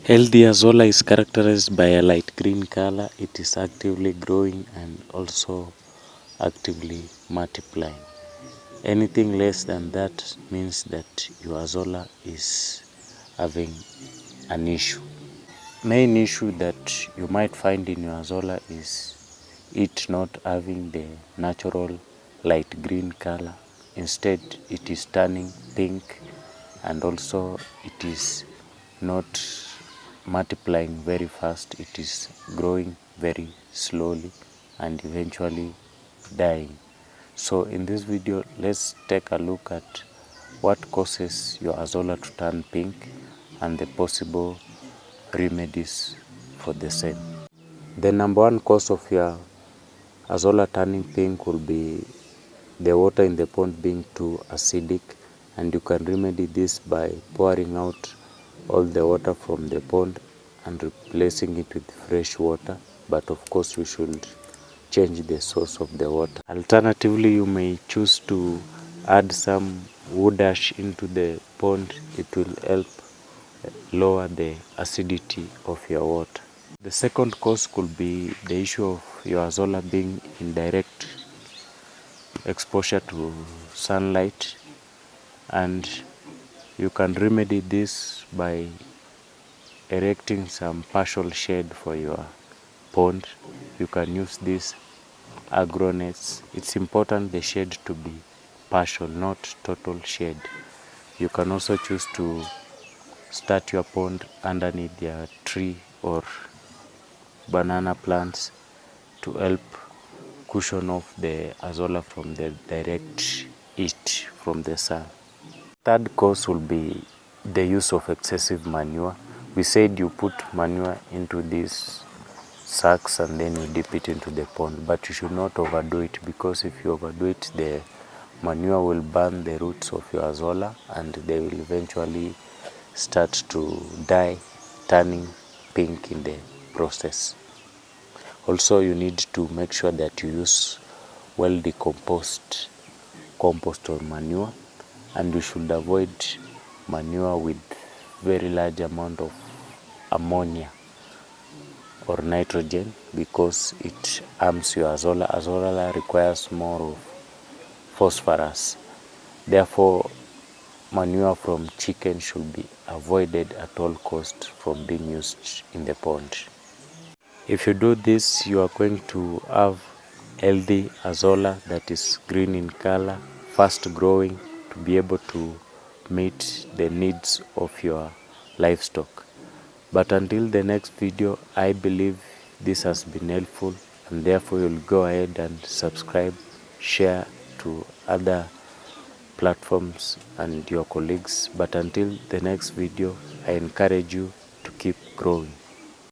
Healthy Azolla is characterized by a light green color. It is actively growing and also actively multiplying. Anything less than that means that your Azolla is having an issue. Main issue that you might find in your Azolla is it not having the natural light green color. Instead, it is turning pink, and also it is not multiplying very fast. It is growing very slowly and eventually dying. So in this video, let's take a look at what causes your Azolla to turn pink and the possible remedies for the same. The number one cause of your Azolla turning pink will be the water in the pond being too acidic, and you can remedy this by pouring out all the water from the pond and replacing it with fresh water, but of course you should change the source of the water. Alternatively, you may choose to add some wood ash into the pond. It will help lower the acidity of your water. The second cause could be the issue of your Azolla being in direct exposure to sunlight, and you can remedy this by erecting some partial shade for your pond. You can use these agronets. It's important the shade to be partial, not total shade. You can also choose to start your pond underneath a tree or banana plants to help cushion off the Azolla from the direct heat from the sun. Third cause will be the use of excessive manure. We said you put manure into these sacks and then you dip it into the pond, but you should not overdo it, because if you overdo it, the manure will burn the roots of your Azolla and they will eventually start to die, turning pink in the process. Also, you need to make sure that you use well decomposed compost or manure, and you should avoid manure with very large amount of ammonia or nitrogen, because it harms your Azolla. Azolla requires more of phosphorus. Therefore, manure from chicken should be avoided at all costs from being used in the pond. If you do this, you are going to have healthy Azolla that is green in color, fast growing, to be able to meet the needs of your livestock. But until the next video, I believe this has been helpful, and therefore you'll go ahead and subscribe, share to other platforms and your colleagues. But until the next video, I encourage you to keep growing.